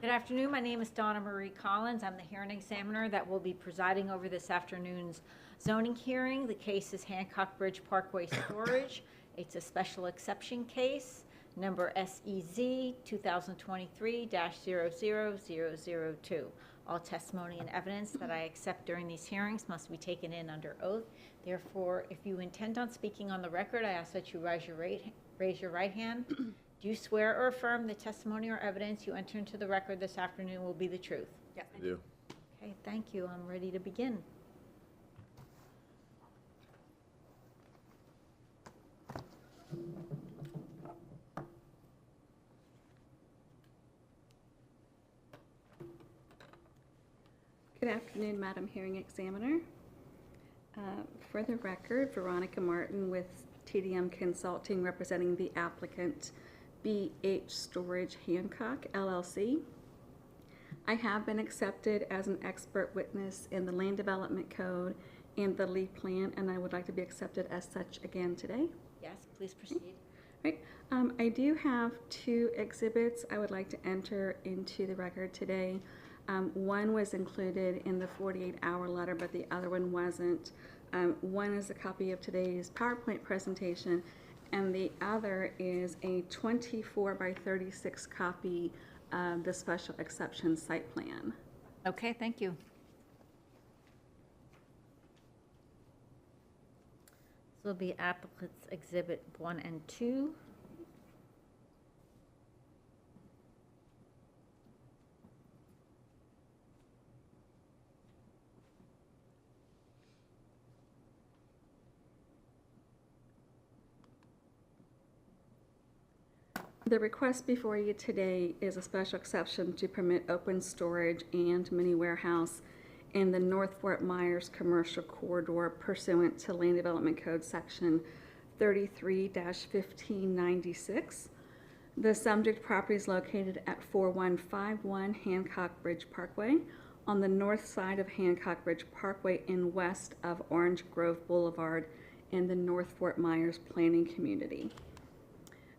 Good afternoon. My name is Donna Marie Collins. I'm the hearing examiner that will be presiding over this afternoon's zoning hearing. The case is Hancock Bridge Parkway Storage. It's a special exception case, number SEZ 2023-000002. All testimony and evidence that I accept during these hearings must be taken in under oath. Therefore, if you intend on speaking on the record, I ask that you raise your right hand. Do you swear or affirm the testimony or evidence you enter into the record this afternoon will be the truth? Yes, I do. Okay, thank you. I'm ready to begin. Good afternoon, Madam Hearing Examiner. For the record, Veronica Martin with TDM Consulting representing the applicant BH Storage Hancock, LLC. I have been accepted as an expert witness in the Land Development Code and the LEED Plan, and I would like to be accepted as such again today. Yes, please proceed. Right. I do have two exhibits I would like to enter into the record today. One was included in the 48-hour letter, but the other one wasn't. One is a copy of today's PowerPoint presentation, and the other is a 24 by 36 copy of the special exception site plan. Okay, thank you. This will be applicant's exhibit 1 and 2. The request before you today is a special exception to permit open storage and mini warehouse in the North Fort Myers commercial corridor pursuant to Land Development Code section 33-1596. The subject property is located at 4151 Hancock Bridge Parkway on the north side of Hancock Bridge Parkway and west of Orange Grove Boulevard in the North Fort Myers planning community.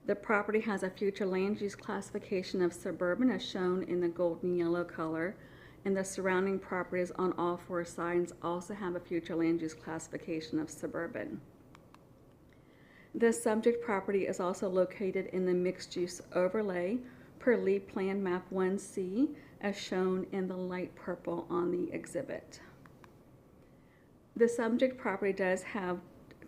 The property has a future land use classification of suburban as shown in the golden yellow color, and the surrounding properties on all four sides also have a future land use classification of suburban. The subject property is also located in the mixed use overlay per LEED Plan Map 1C as shown in the light purple on the exhibit. The subject property does have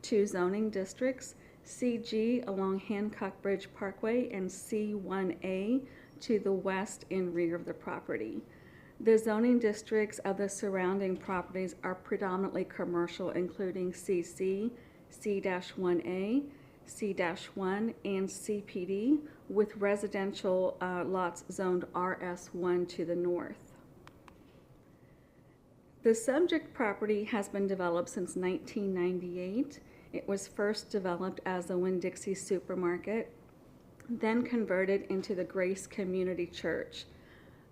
two zoning districts, CG along Hancock Bridge Parkway and C1A to the west and rear of the property. The zoning districts of the surrounding properties are predominantly commercial, including CC, C-1A, C-1, and CPD, with residential lots zoned RS1 to the north. The subject property has been developed since 1998. It was first developed as the Winn-Dixie Supermarket, then converted into the Grace Community Church.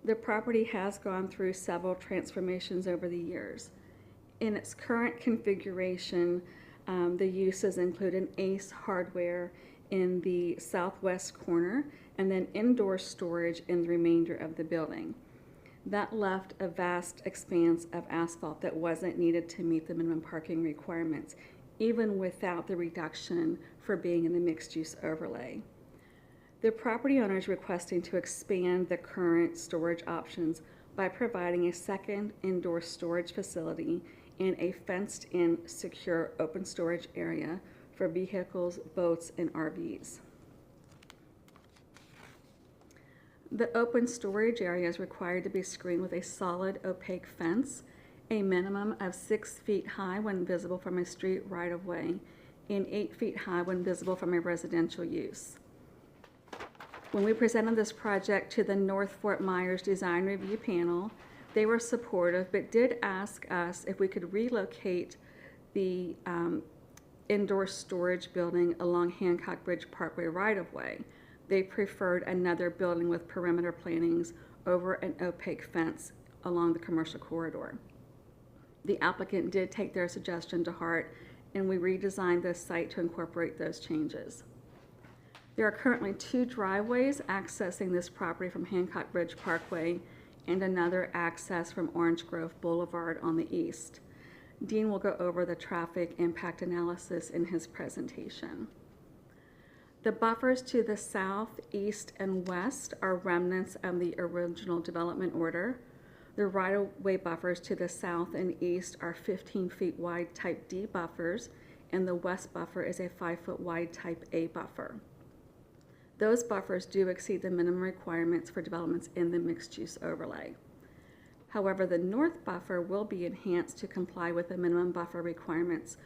The property has gone through several transformations over the years. In its current configuration, the uses include an Ace Hardware in the southwest corner and then indoor storage in the remainder of the building. That left a vast expanse of asphalt that wasn't needed to meet the minimum parking requirements, even without the reduction for being in the mixed-use overlay. The property owner is requesting to expand the current storage options by providing a second indoor storage facility and a fenced-in secure open storage area for vehicles, boats, and RVs. The open storage area is required to be screened with a solid opaque fence, a minimum of 6 feet high when visible from a street right-of-way, and 8 feet high when visible from a residential use. When we presented this project to the North Fort Myers Design Review Panel, they were supportive, but did ask us if we could relocate the indoor storage building along Hancock Bridge Parkway right-of-way. They preferred another building with perimeter plantings over an opaque fence along the commercial corridor. The applicant did take their suggestion to heart, and we redesigned this site to incorporate those changes. There are currently 2 driveways accessing this property from Hancock Bridge Parkway and another access from Orange Grove Boulevard on the east. Dean will go over the traffic impact analysis in his presentation. The buffers to the south, east, and west are remnants of the original development order. The right-of-way buffers to the south and east are 15 feet wide type D buffers, and the west buffer is a 5-foot wide type A buffer. Those buffers do exceed the minimum requirements for developments in the mixed-use overlay. However, the north buffer will be enhanced to comply with the minimum buffer requirements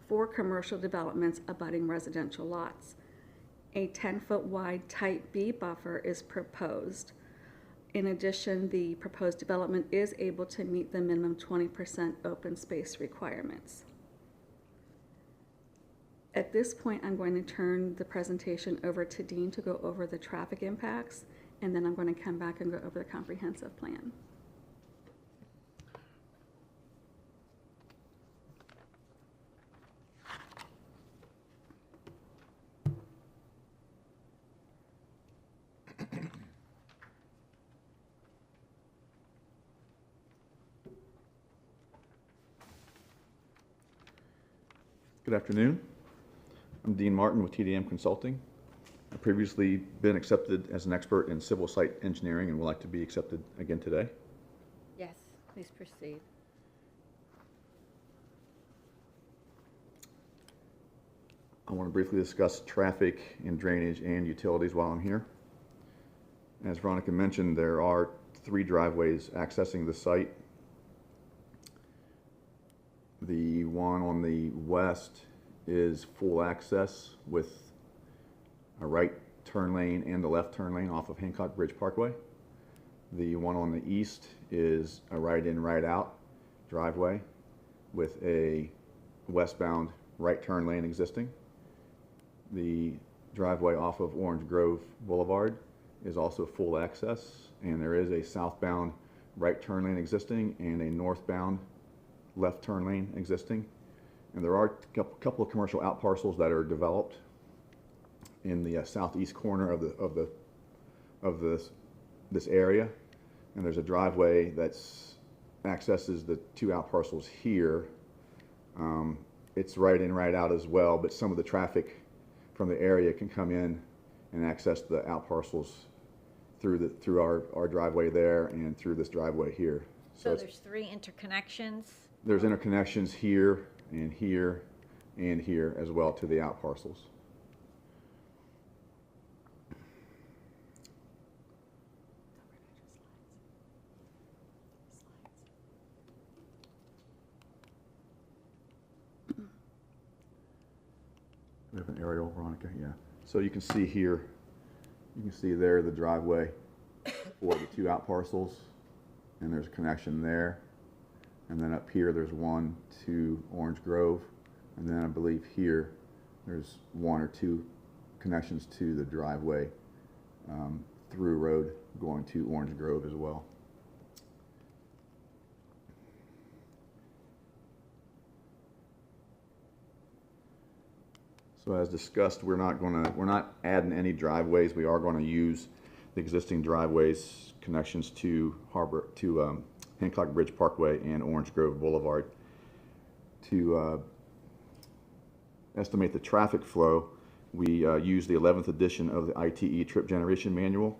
for commercial developments abutting residential lots. A 10-foot wide type B buffer is proposed. In addition, the proposed development is able to meet the minimum 20% open space requirements. At this point, I'm going to turn the presentation over to Dean to go over the traffic impacts, and then I'm going to come back and go over the comprehensive plan. Good afternoon. I'm Dean Martin with TDM Consulting. I've previously been accepted as an expert in civil site engineering and would like to be accepted again today. Yes, please proceed. I want to briefly discuss traffic and drainage and utilities while I'm here. As Veronica mentioned, there are 3 driveways accessing the site. The one on the west is full access with a right turn lane and a left turn lane off of Hancock Bridge Parkway. The one on the east is a right in, right out driveway with a westbound right turn lane existing. The driveway off of Orange Grove Boulevard is also full access, and there is a southbound right turn lane existing and a northbound left turn lane existing. And there are a couple of commercial out parcels that are developed in the southeast corner of this area. And there's a driveway that accesses the 2 out parcels here. It's right in, right out as well, but some of the traffic from the area can come in and access the out parcels through our driveway there and through this driveway here. So there's 3 interconnections? There's interconnections here and here and here as well to the out parcels. We have an aerial, Veronica, yeah. So you can see here, you can see there the driveway for the 2 out parcels, and there's a connection there. And then up here, there's one to Orange Grove. And then I believe here, there's 1 or 2 connections to the driveway through road going to Orange Grove as well. So as discussed, we're not adding any driveways. We are going to use the existing driveways connections to Hancock Bridge Parkway and Orange Grove Boulevard. To estimate the traffic flow, we use the 11th edition of the ITE trip generation manual.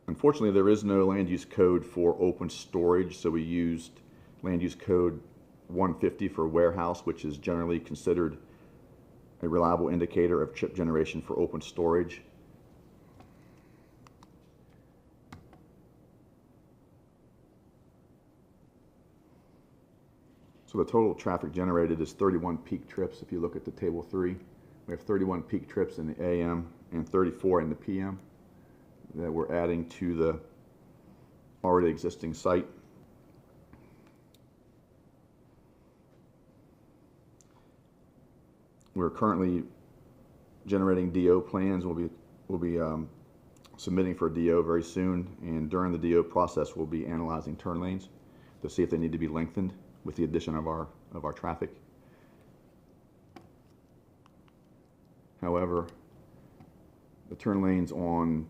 Unfortunately, there is no land use code for open storage, so we used land use code 150 for warehouse, which is generally considered a reliable indicator of trip generation for open storage. So the total traffic generated is 31 peak trips. If you look at the table 3, we have 31 peak trips in the AM and 34 in the PM that we're adding to the already existing site. We're currently generating DO plans. We'll be submitting for DO very soon, and during the DO process, we'll be analyzing turn lanes to see if they need to be lengthened with the addition of our traffic. However, the turn lanes on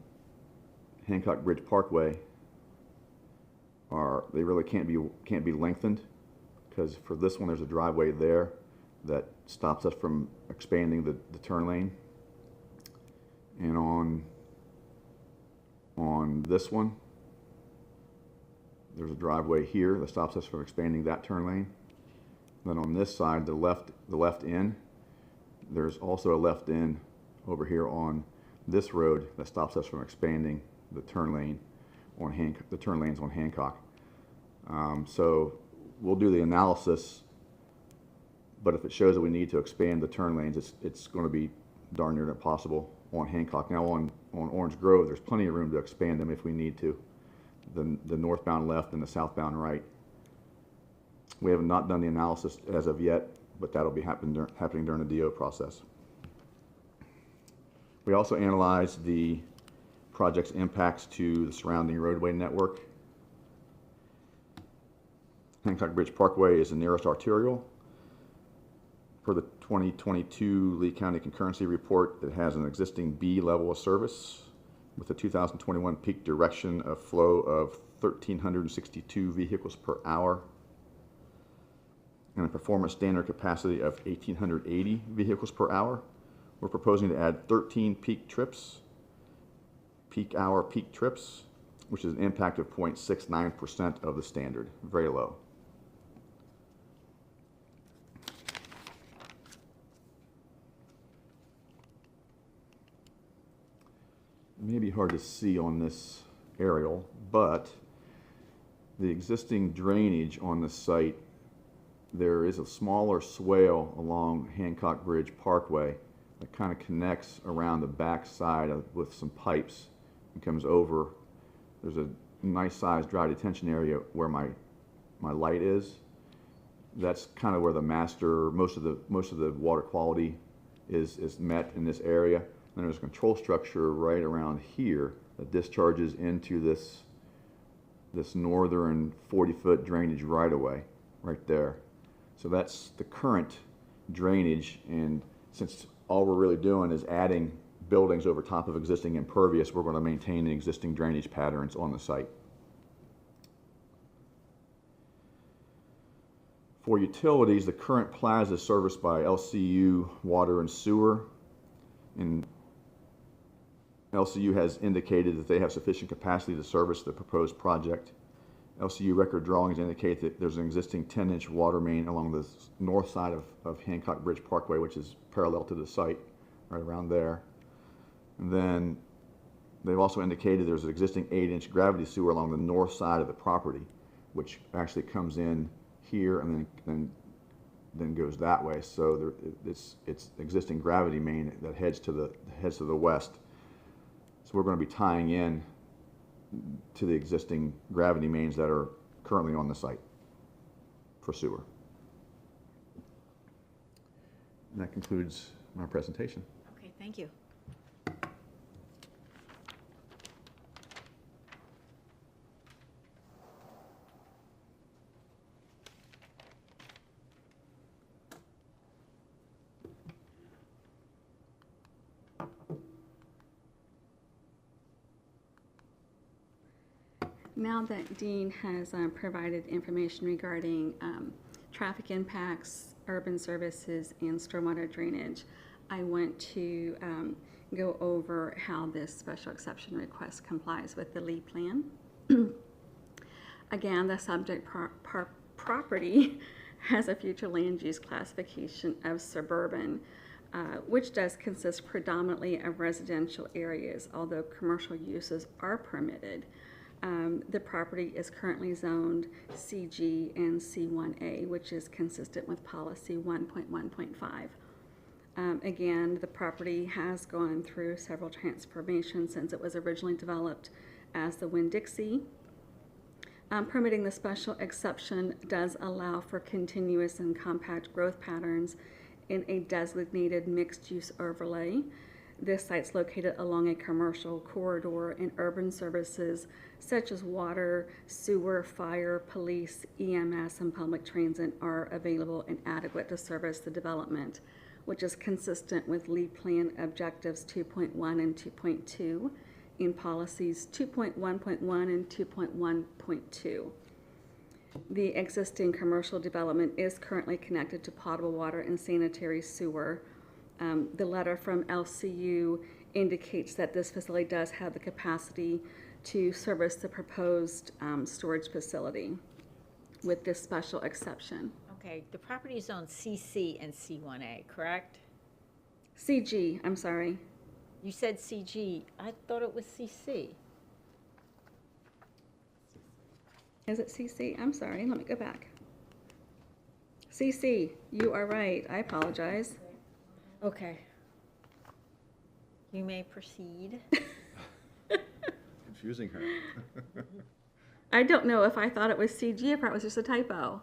Hancock Bridge Parkway they really can't be lengthened, because for this one there's a driveway there that stops us from expanding the turn lane, and on this one there's a driveway here that stops us from expanding that turn lane. Then on this side, the left in, there's also a left in over here on this road that stops us from expanding the turn lane on the turn lanes on Hancock. So we'll do the analysis, but if it shows that we need to expand the turn lanes, it's going to be darn near impossible on Hancock. Now on Orange Grove, there's plenty of room to expand them if we need to. The northbound left and the southbound right. We have not done the analysis as of yet, but that'll be happening during the DO process. We also analyzed the project's impacts to the surrounding roadway network. Hancock Bridge Parkway is the nearest arterial. Per the 2022 Lee County Concurrency Report, it has an existing B level of service with a 2021 peak direction of flow of 1,362 vehicles per hour and a performance standard capacity of 1,880 vehicles per hour. We're proposing to add 13 peak hour peak trips, which is an impact of 0.69% of the standard, very low. It may be hard to see on this aerial, but the existing drainage on the site, there is a smaller swale along Hancock Bridge Parkway that kind of connects around the back side with some pipes and comes over. There's a nice sized dry detention area where my light is. That's kind of where the most of the water quality is met in this area. And there's a control structure right around here that discharges into this northern 40-foot drainage right-of-way right there. So that's the current drainage, and since all we're really doing is adding buildings over top of existing impervious, we're going to maintain the existing drainage patterns on the site. For utilities, the current plaza is serviced by LCU Water and Sewer, and LCU has indicated that they have sufficient capacity to service the proposed project. LCU record drawings indicate that there's an existing 10-inch water main along the north side of Hancock Bridge Parkway, which is parallel to the site, right around there. And then they've also indicated there's an existing 8-inch gravity sewer along the north side of the property, which actually comes in here and then goes that way. So it's existing gravity main that heads to the west. So we're going to be tying in to the existing gravity mains that are currently on the site for sewer. And that concludes my presentation. Okay, thank you. Now that Dean has provided information regarding traffic impacts, urban services, and stormwater drainage, I want to go over how this special exception request complies with the Lee Plan. Again, the subject property has a future land use classification of suburban, which does consist predominantly of residential areas, although commercial uses are permitted. The property is currently zoned CG and C1A, which is consistent with policy 1.1.5. Again, the property has gone through several transformations since it was originally developed as the Winn-Dixie. Permitting the special exception does allow for continuous and compact growth patterns in a designated mixed-use overlay. This site's located along a commercial corridor, and urban services such as water, sewer, fire, police, EMS, and public transit are available and adequate to service the development which is consistent with LEED Plan Objectives 2.1 and 2.2 in policies 2.1.1 and 2.1.2. The existing commercial development is currently connected to potable water and sanitary sewer. The letter from LCU indicates that this facility does have the capacity to service the proposed storage facility with this special exception. Okay, the property is on CC and C1A, correct? CG, I'm sorry. You said CG. I thought it was CC. Is it CC? I'm sorry, let me go back. CC, you are right. I apologize. Okay. You may proceed. Confusing her. I don't know if I thought it was CG or if it was just a typo.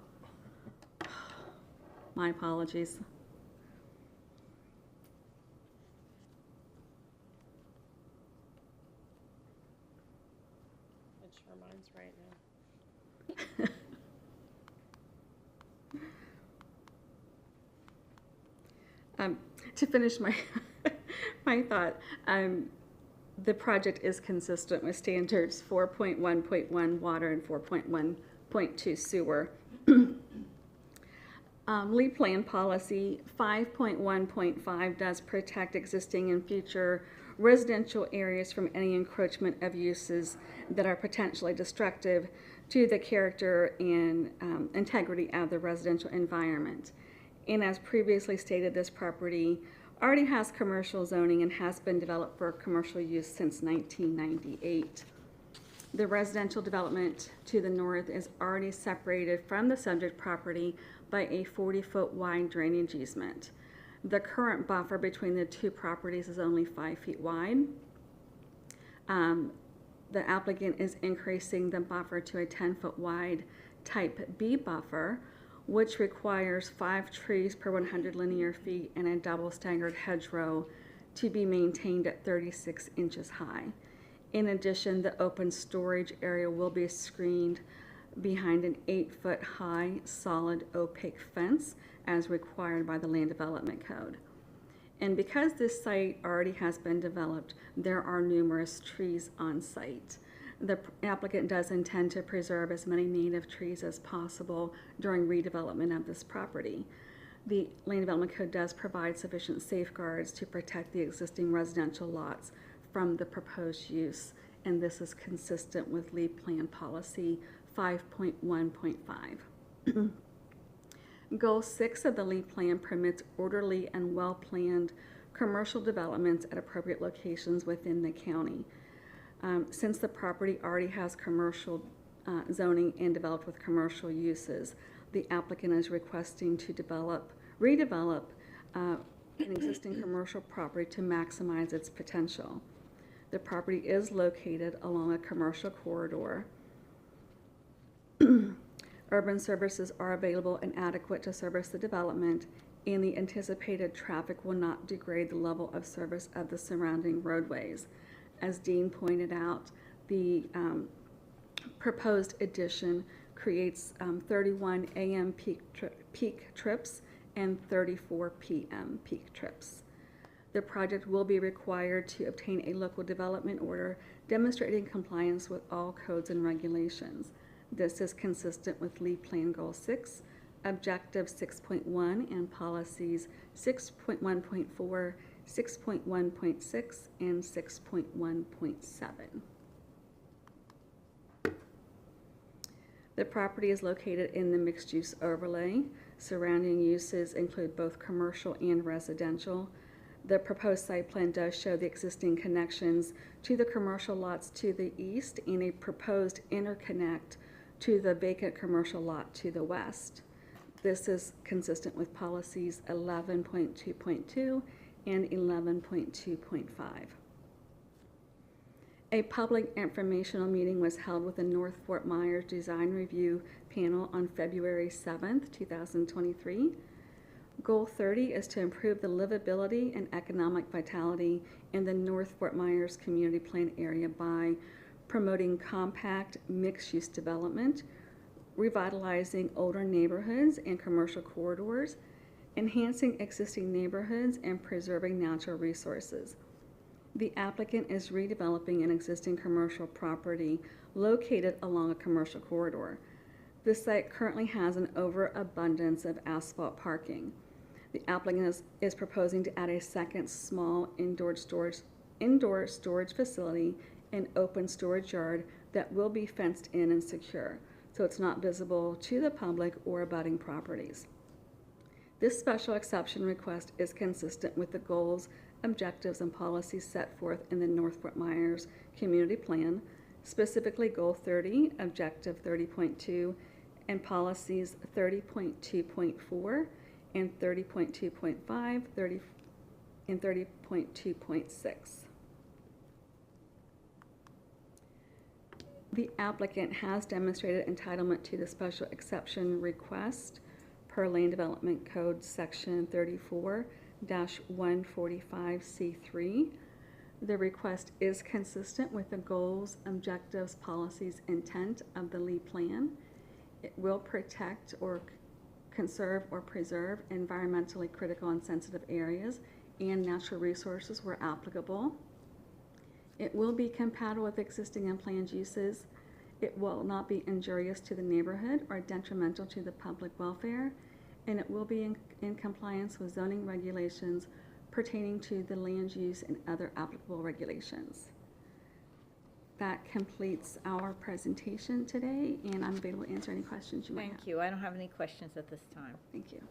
My apologies. Make sure mine's right now. To finish my my thought, the project is consistent with standards 4.1.1 water and 4.1.2 sewer. LEED Plan Policy 5.1.5 does protect existing and future residential areas from any encroachment of uses that are potentially destructive to the character and integrity of the residential environment. And as previously stated, this property already has commercial zoning and has been developed for commercial use since 1998. The residential development to the north is already separated from the subject property by a 40-foot wide drainage easement. The current buffer between the two properties is only 5 feet wide. The applicant is increasing the buffer to a 10-foot wide type B buffer, which requires 5 trees per 100 linear feet and a double staggered hedgerow to be maintained at 36 inches high. In addition, the open storage area will be screened behind an 8-foot high solid opaque fence as required by the Land Development Code. And because this site already has been developed, there are numerous trees on site. The applicant does intend to preserve as many native trees as possible during redevelopment of this property. The Land Development Code does provide sufficient safeguards to protect the existing residential lots from the proposed use, and this is consistent with LEED Plan Policy 5.1.5. Goal 6 of the LEED Plan permits orderly and well-planned commercial developments at appropriate locations within the county. Since the property already has commercial zoning and developed with commercial uses, the applicant is requesting to redevelop an existing commercial property to maximize its potential. The property is located along a commercial corridor. Urban services are available and adequate to service the development, and the anticipated traffic will not degrade the level of service of the surrounding roadways. As Dean pointed out, the proposed addition creates 31 a.m. peak trips and 34 p.m. peak trips. The project will be required to obtain a local development order demonstrating compliance with all codes and regulations. This is consistent with LEED Plan Goal 6, Objective 6.1, and Policies 6.1.4, 6.1.6, and 6.1.7. The property is located in the mixed-use overlay. Surrounding uses include both commercial and residential. The proposed site plan does show the existing connections to the commercial lots to the east and a proposed interconnect to the vacant commercial lot to the west. This is consistent with policies 11.2.2 and 11.2.5. A public informational meeting was held with the North Fort Myers Design Review panel on February 7th, 2023. Goal 30 is to improve the livability and economic vitality in the North Fort Myers Community Plan area by promoting compact mixed-use development, revitalizing older neighborhoods and commercial corridors, enhancing existing neighborhoods and preserving natural resources. The applicant is redeveloping an existing commercial property located along a commercial corridor. The site currently has an overabundance of asphalt parking. The applicant is proposing to add a second small indoor storage facility and open storage yard that will be fenced in and secure, so it's not visible to the public or abutting properties. This special exception request is consistent with the goals, objectives, and policies set forth in the North Fort Myers Community Plan, specifically Goal 30, Objective 30.2, and policies 30.2.4 and 30.2.5, and 30.2.6. The applicant has demonstrated entitlement to the special exception request per Land Development Code Section 34-145C3. The request is consistent with the goals, objectives, policies, intent of the LEED plan. It will protect or conserve or preserve environmentally critical and sensitive areas and natural resources where applicable. It will be compatible with existing and planned uses. It will not be injurious to the neighborhood or detrimental to the public welfare, and it will be in compliance with zoning regulations pertaining to the land use and other applicable regulations. That completes our presentation today, and I'm available to answer any questions you might have. Thank you. I don't have any questions at this time. Thank you.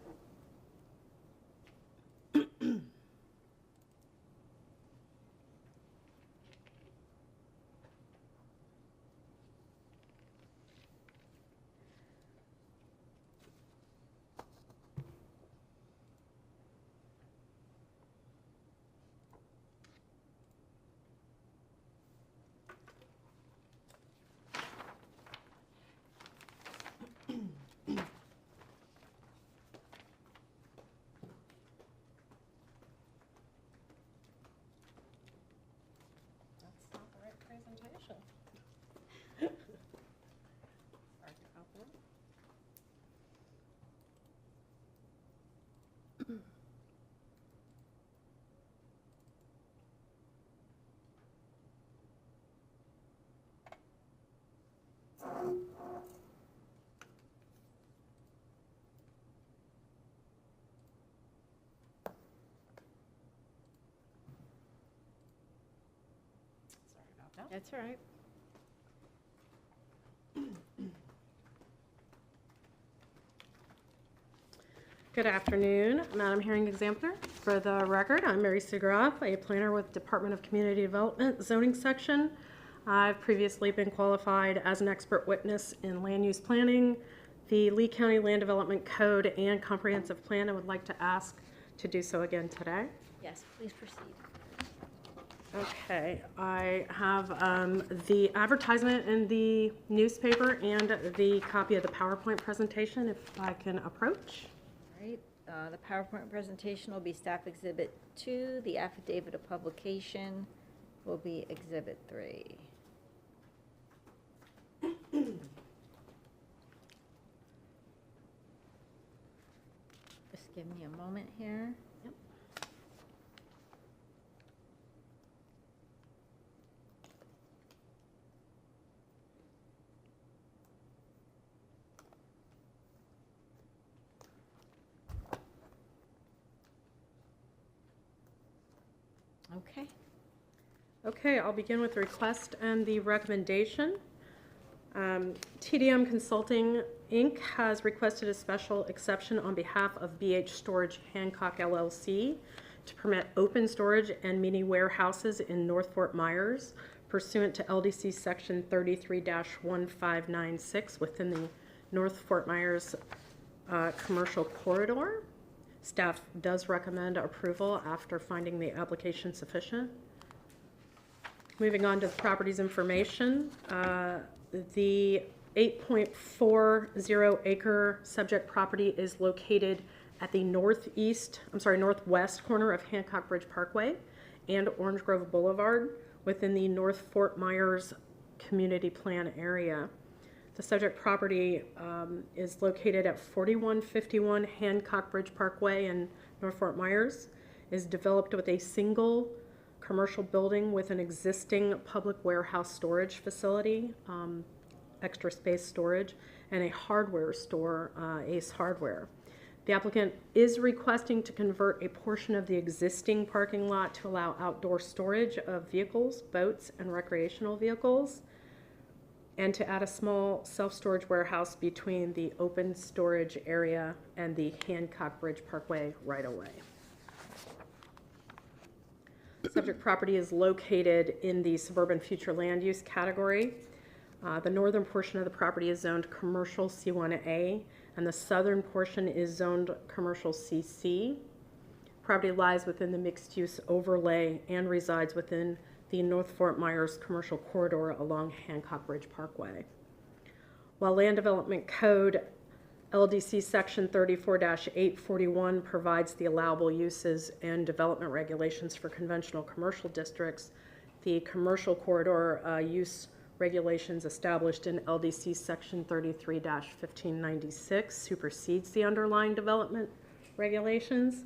That's not the right presentation. Hard to open. Sorry about that. That's all right. Good afternoon, Madam Hearing Examiner. For the record, I'm Mary Segroff, a planner with Department of Community Development Zoning Section. I've previously been qualified as an expert witness in land use planning, the Lee County Land Development Code, and Comprehensive Plan. I would like to ask to do so again today. Yes, please proceed. Okay, I have the advertisement in the newspaper and the copy of the PowerPoint presentation, if I can approach. All right, the PowerPoint presentation will be Staff Exhibit 2. The Affidavit of Publication will be Exhibit 3. Just give me a moment here. Yep. Okay. Okay, I'll begin with the request and the recommendation. TDM Consulting, Inc. has requested a special exception on behalf of BH Storage Hancock LLC to permit open storage and mini warehouses in North Fort Myers pursuant to LDC Section 33-1596 within the North Fort Myers commercial corridor. Staff does recommend approval after finding the application sufficient. Moving on to the property's information, the 8.40 acre subject property is located at the northwest corner of Hancock Bridge Parkway and Orange Grove Boulevard within the North Fort Myers Community Plan area. The subject property is located at 4151 Hancock Bridge Parkway in North Fort Myers, is developed with a single commercial building with an existing public warehouse storage facility, extra space storage, and a hardware store, Ace Hardware. The applicant is requesting to convert a portion of the existing parking lot to allow outdoor storage of vehicles, boats, and recreational vehicles, and to add a small self-storage warehouse between the open storage area and the Hancock Bridge Parkway right-of-way. Subject property is located in the suburban future land use category. The northern portion of the property is zoned commercial C1A, and the southern portion is zoned commercial CC. Property lies within the mixed-use overlay and resides within the North Fort Myers commercial corridor along Hancock Bridge Parkway. While Land Development Code LDC Section 34-841 provides the allowable uses and development regulations for conventional commercial districts, the commercial corridor use regulations established in LDC Section 33-1596 supersedes the underlying development regulations,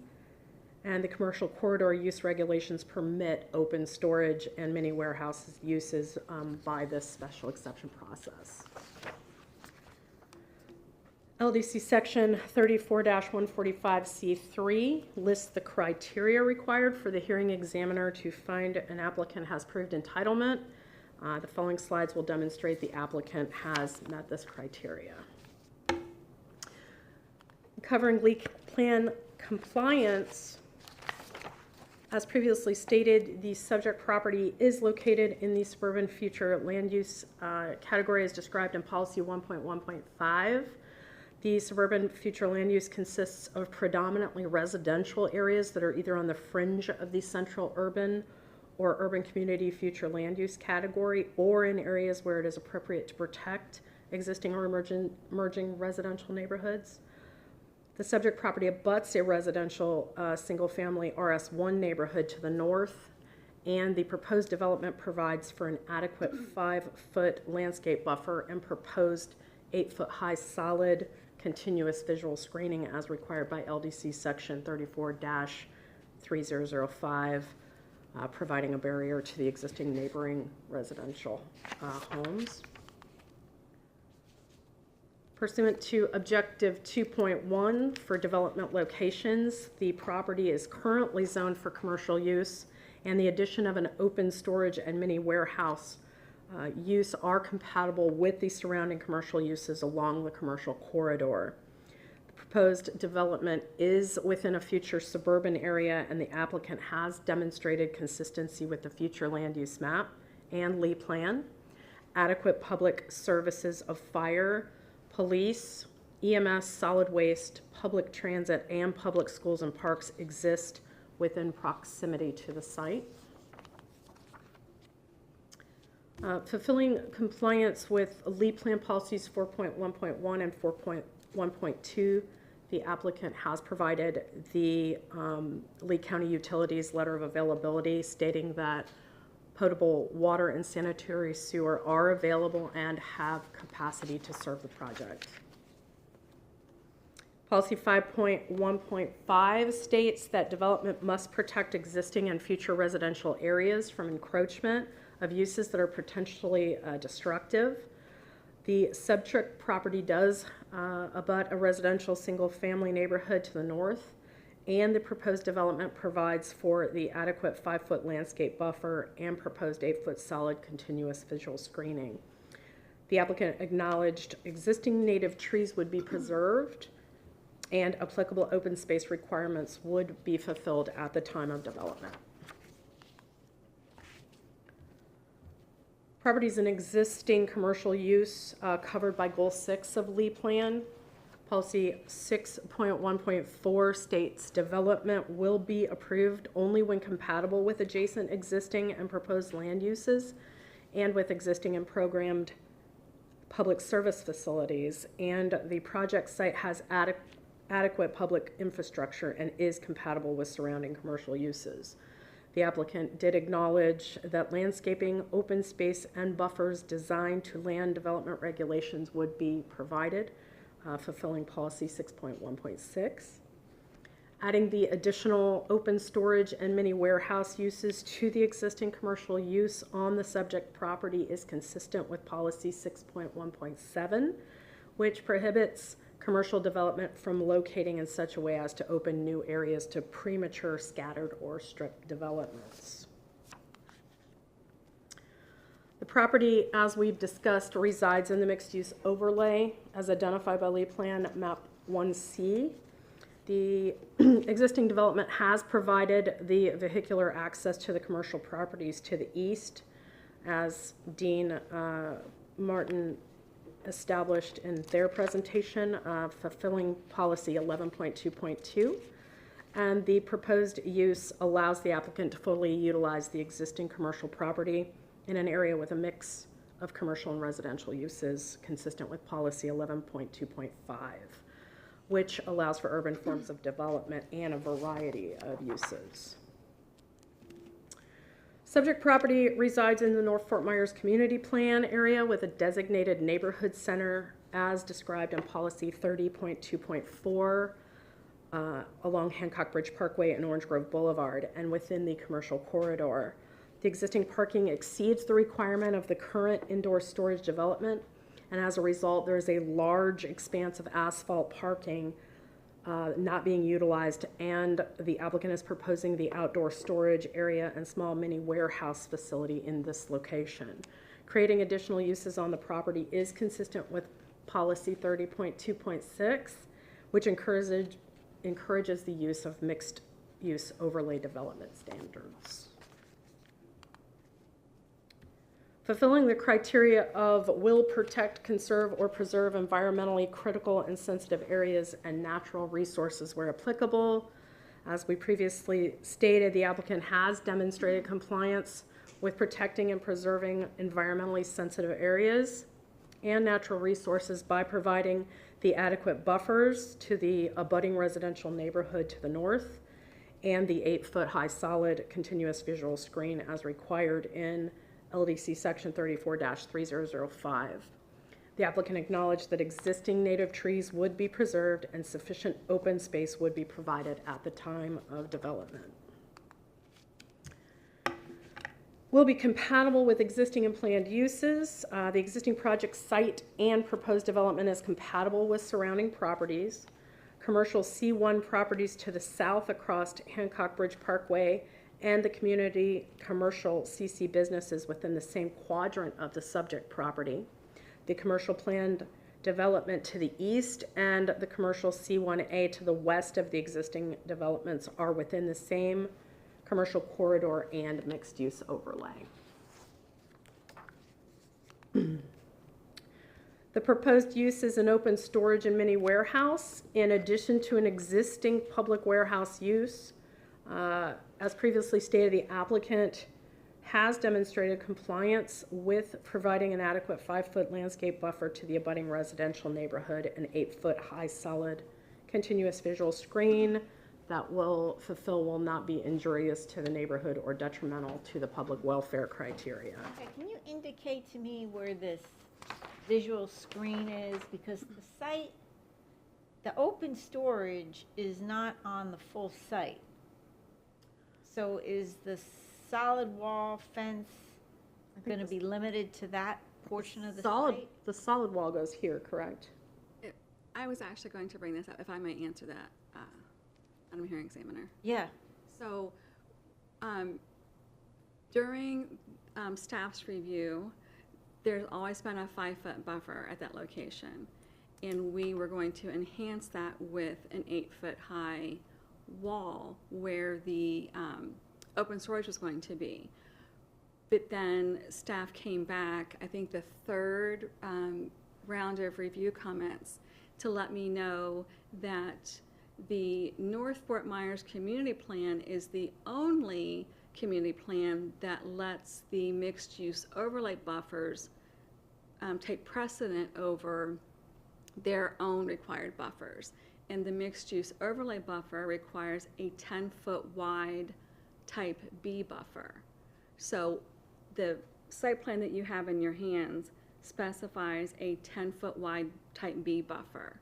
and the commercial corridor use regulations permit open storage and mini warehouse uses by this special exception process. LDC Section 34-145C3 lists the criteria required for the hearing examiner to find an applicant has proved entitlement. The following slides will demonstrate the applicant has met this criteria. Covering leak plan compliance, as previously stated, the subject property is located in the suburban future land use category as described in policy 1.1.5. The suburban future land use consists of predominantly residential areas that are either on the fringe of the central urban or urban community future land use category, or in areas where it is appropriate to protect existing or emerging residential neighborhoods. The subject property abuts a residential single-family RS1 neighborhood to the north, and the proposed development provides for an adequate 5-foot landscape buffer and proposed 8-foot high solid continuous visual screening as required by LDC Section 34-3005, providing a barrier to the existing neighboring residential homes. Pursuant to Objective 2.1 for development locations, the property is currently zoned for commercial use, and the addition of an open storage and mini warehouse use are compatible with the surrounding commercial uses along the commercial corridor. The proposed development is within a future suburban area, and the applicant has demonstrated consistency with the future land use map and Lee plan. Adequate public services of fire, police, EMS, solid waste, public transit, and public schools and parks exist within proximity to the site. Fulfilling compliance with Lee Plan policies 4.1.1 and 4.1.2, the applicant has provided the Lee County Utilities letter of availability stating that potable water and sanitary sewer are available and have capacity to serve the project. Policy 5.1.5 states that development must protect existing and future residential areas from encroachment of uses that are potentially destructive. The subject property does abut a residential single-family neighborhood to the north, and the proposed development provides for the adequate 5-foot landscape buffer and proposed 8-foot solid continuous visual screening. The applicant acknowledged existing native trees would be preserved and applicable open space requirements would be fulfilled at the time of development. Property is an existing commercial use covered by Goal 6 of Lee Plan. Policy 6.1.4 states development will be approved only when compatible with adjacent existing and proposed land uses and with existing and programmed public service facilities, and the project site has adequate public infrastructure and is compatible with surrounding commercial uses. The applicant did acknowledge that landscaping, open space, and buffers designed to land development regulations would be provided, fulfilling policy 6.1.6. Adding the additional open storage and mini warehouse uses to the existing commercial use on the subject property is consistent with policy 6.1.7, which prohibits commercial development from locating in such a way as to open new areas to premature scattered or strip developments. The property, as we've discussed, resides in the mixed-use overlay as identified by Lee Plan Map 1C. The existing development has provided the vehicular access to the commercial properties to the east, as Dean Martin established in their presentation, fulfilling policy 11.2.2. And the proposed use allows the applicant to fully utilize the existing commercial property in an area with a mix of commercial and residential uses consistent with policy 11.2.5. which allows for urban forms of development and a variety of uses. Subject property resides in the North Fort Myers Community Plan area with a designated neighborhood center as described in policy 30.2.4 along Hancock Bridge Parkway and Orange Grove Boulevard and within the commercial corridor. The existing parking exceeds the requirement of the current indoor storage development, and as a result, there is a large expanse of asphalt parking not being utilized, and the applicant is proposing the outdoor storage area and small mini warehouse facility in this location. Creating additional uses on the property is consistent with policy 30.2.6, which encourages the use of mixed-use overlay development standards. Fulfilling the criteria of will protect, conserve, or preserve environmentally critical and sensitive areas and natural resources where applicable. As we previously stated, the applicant has demonstrated compliance with protecting and preserving environmentally sensitive areas and natural resources by providing the adequate buffers to the abutting residential neighborhood to the north and the 8-foot high solid continuous visual screen as required in LDC section 34-3005. The applicant acknowledged that existing native trees would be preserved and sufficient open space would be provided at the time of development. Will be compatible with existing and planned uses. The existing project site and proposed development is compatible with surrounding properties. Commercial C1 properties to the south across Hancock Bridge Parkway and the community commercial CC businesses within the same quadrant of the subject property. The commercial planned development to the east and the commercial C1A to the west of the existing developments are within the same commercial corridor and mixed-use overlay. The proposed use is an open storage and mini warehouse in addition to an existing public warehouse use. As previously stated, the applicant has demonstrated compliance with providing an adequate 5-foot landscape buffer to the abutting residential neighborhood, an 8-foot high solid continuous visual screen that will not be injurious to the neighborhood or detrimental to the public welfare criteria. Okay, can you indicate to me where this visual screen is? Because the site, the open storage is not on the full site. So is the solid wall fence going to be limited to that portion of the site? The solid wall goes here, correct? I was actually going to bring this up, if I may answer that, Madam Hearing Examiner. Yeah. So during staff's review, there's always been a 5-foot buffer at that location. And we were going to enhance that with an 8-foot high wall where the open storage was going to be. But then staff came back, I think the third round of review comments, to let me know that the North Fort Myers Community Plan is the only community plan that lets the mixed-use overlay buffers take precedent over their own required buffers. And the mixed-use overlay buffer requires a 10-foot wide type B buffer. So the site plan that you have in your hands specifies a 10-foot wide type B buffer.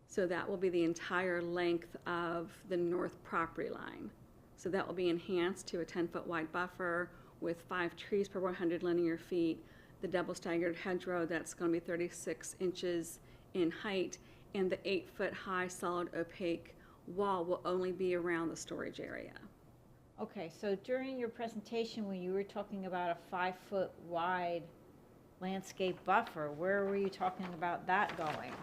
So that will be the entire length of the north property line. So that will be enhanced to a 10-foot wide buffer with 5 trees per 100 linear feet, the double staggered hedgerow that's going to be 36 inches in height, and the 8-foot high solid opaque wall will only be around the storage area. Okay, so during your presentation, when you were talking about a 5-foot wide landscape buffer, where were you talking about that going?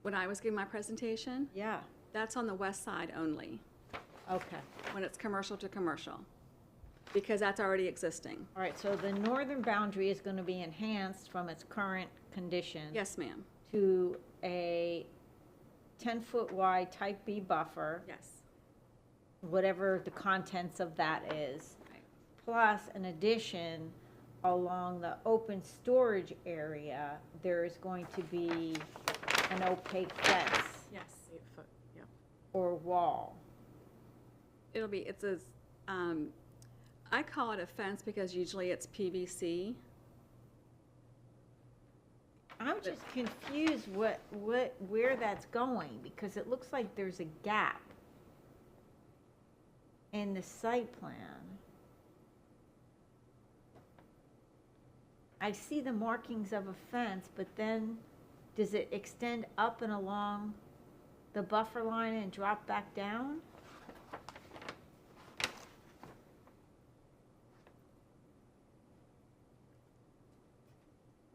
When I was giving my presentation, Yeah, that's on the west side only, okay. when it's commercial to commercial, because that's already existing. All right, so the northern boundary is going to be enhanced from its current condition. Yes, ma'am. To a 10-foot wide type B buffer, Yes. whatever the contents of that is. Right. Plus, in addition, along the open storage area, there is going to be an opaque fence Yes. 8 foot, yeah. or wall. It's a, I call it a fence because usually it's PVC. I'm just confused where that's going, because it looks like there's a gap in the site plan. I see the markings of a fence, but then does it extend up and along the buffer line and drop back down?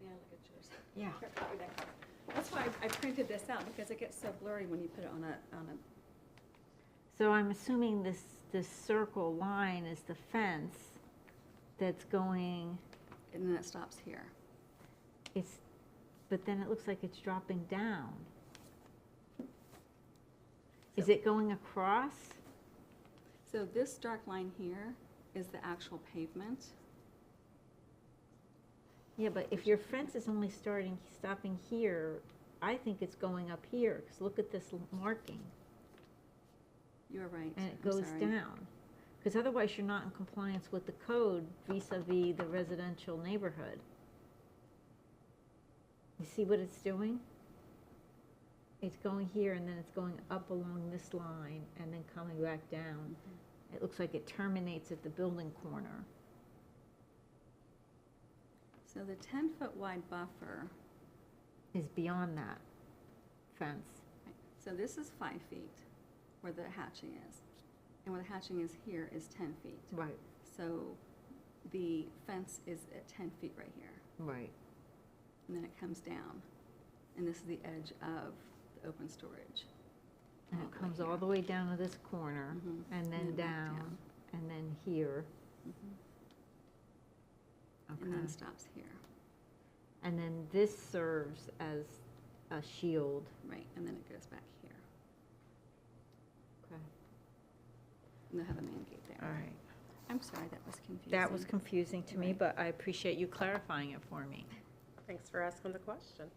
Yeah, look at yours. Yeah. That's why I printed this out, because it gets so blurry when you put it on a. So I'm assuming this circle line is the fence that's going, And then it stops here. but then it looks like it's dropping down. Is it going across? So this dark line here is the actual pavement. Yeah, but if your fence is only stopping here, I think it's going up here, because look at this marking, You're right. and it I'm goes sorry. down. Because otherwise you're not in compliance with the code vis-a-vis the residential neighborhood. You see what it's doing? It's going here, and then it's going up along this line, and then coming back down. It looks like it terminates at the building corner. So the 10-foot wide buffer, Is beyond that fence. right, so this is 5 feet where the hatching is. And where the hatching is here is 10 feet. Right. So the fence is at 10 feet right here. Right. And then it comes down. And this is the edge of the open storage. And all it the way comes all here. the way down to this corner, Mhm. and then And then back down, down. and then here. Mhm. Okay. And then stops here. And then this serves as a shield. Right, and then it goes back here. Okay. And they'll have a main gate there. All right. I'm sorry, that was confusing. That was confusing to me, Right. but I appreciate you clarifying it for me. Thanks for asking the question.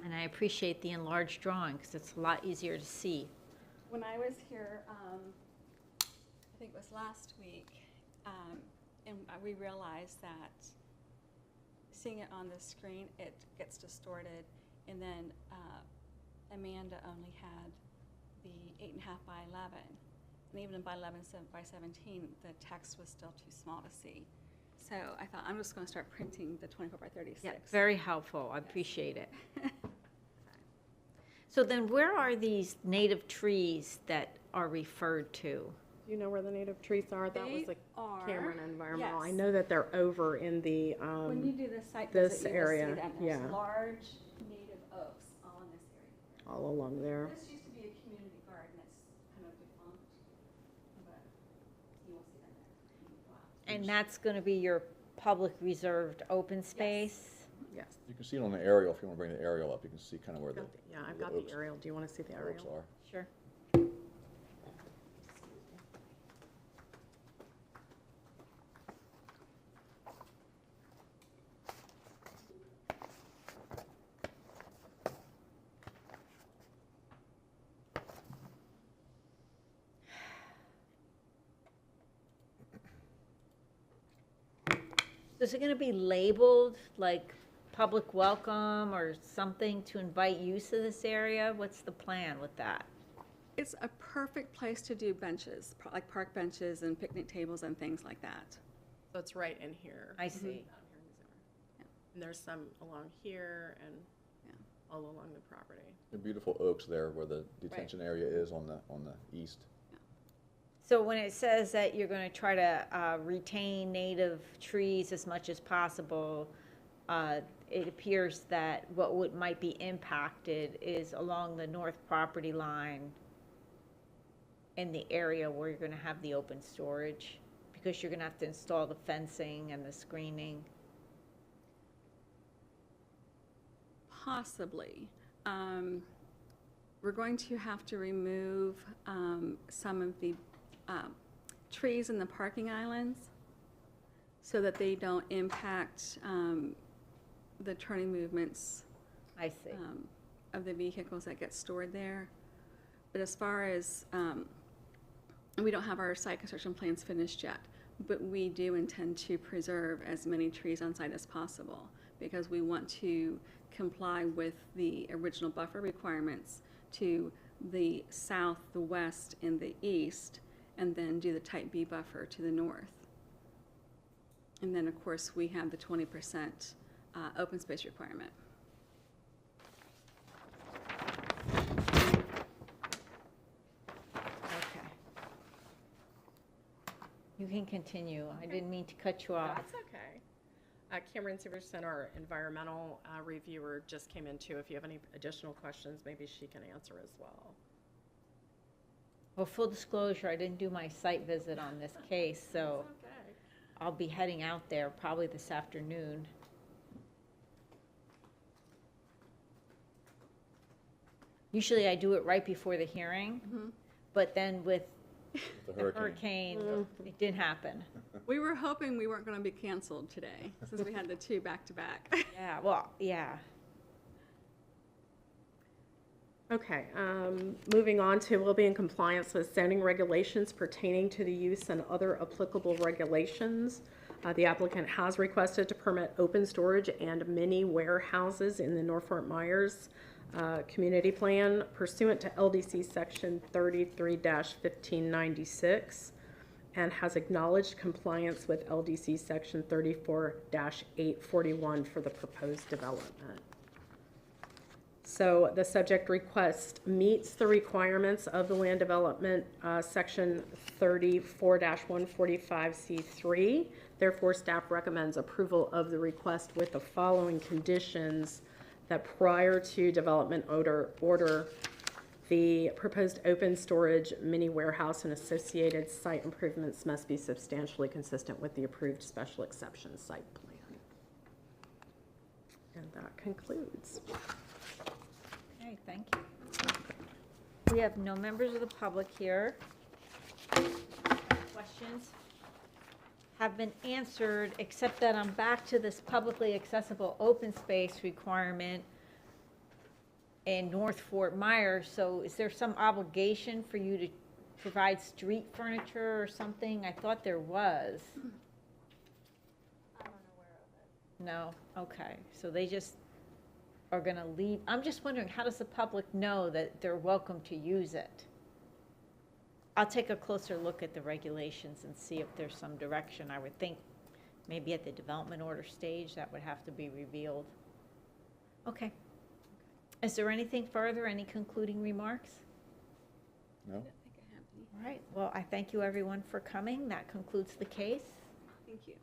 And I appreciate the enlarged drawing, because it's a lot easier to see. When I was here, I think it was last week, and we realized that seeing it on the screen, it gets distorted. And then Amanda only had the 8.5 by 11. And even by 11 by 17, the text was still too small to see. So I thought, I'm just going to start printing the 24 by 36. Very helpful, I appreciate it. So then where are these native trees that are referred to? Do you know where the native trees are? That was They like are- Cameron Environmental. I yes. know that they're over in the, When you do the site this visit, you will area, see them. There's yeah. large native oaks all in this area. all along there. This used to be a community garden that's kind of defunct, but you will see them there. And that's going to be your public reserved open space? Yes. You can see it on the aerial, if you want to bring the aerial up, you can see kind of where the Yeah, I've the got oaks- the aerial. Do you want to see the oaks aerial? are. Sure. So is it gonna be labeled like public welcome or something to invite use of this area? What's the plan with that? It's a perfect place to do benches, like park benches and picnic tables and things like that. So it's right in here. I see. Madam Hearing Examiner. And there's some along here and all along the property. The beautiful oaks there where the detention area is on the east. So when it says that you're gonna try to retain native trees as much as possible, it appears that what might be impacted is along the north property line in the area where you're gonna have the open storage, because you're gonna have to install the fencing and the screening. Possibly. We're going to have to remove some of the trees in the parking islands so that they don't impact the turning movements I see. of the vehicles that get stored there. But as far as, we don't have our site construction plans finished yet, but we do intend to preserve as many trees on site as possible because we want to comply with the original buffer requirements to the south, the west, and the east, and then do the type B buffer to the north. And then, of course, we have the 20% open space requirement. Okay. You can continue. I didn't mean to cut you off. That's okay. Cameron Severson, our environmental reviewer, just came in too. If you have any additional questions, maybe she can answer as well. Well, full disclosure, I didn't do my site visit on this case, so Okay. I'll be heading out there probably this afternoon. Usually I do it right before the hearing, but then with The the hurricane, it didn't happen. We were hoping we weren't going to be canceled today, since we had the two back-to-back. Yeah, well, yeah. Okay, moving on to, will be in compliance with zoning regulations pertaining to the use and other applicable regulations. The applicant has requested to permit open storage and mini warehouses in the North Fort Myers community plan pursuant to LDC section 33-1596 and has acknowledged compliance with LDC section 34-841 for the proposed development. So the subject request meets the requirements of the land development section 34-145C3. Therefore, staff recommends approval of the request with the following conditions: that prior to development order, the proposed open storage mini warehouse and associated site improvements must be substantially consistent with the approved special exception site plan. And that concludes. Okay, thank you. We have no members of the public here. Questions have been answered, except that I'm back to this publicly accessible open space requirement in North Fort Myers. So is there some obligation for you to provide street furniture or something? I thought there was. I'm unaware of it. No? Okay, so they just are gonna leave. I'm just wondering, how does the public know that they're welcome to use it? I'll take a closer look at the regulations and see if there's some direction. I would think maybe at the development order stage that would have to be revealed. Okay. Is there anything further, any concluding remarks? No? I think I have any. All right, well, I thank you everyone for coming. That concludes the case. Thank you.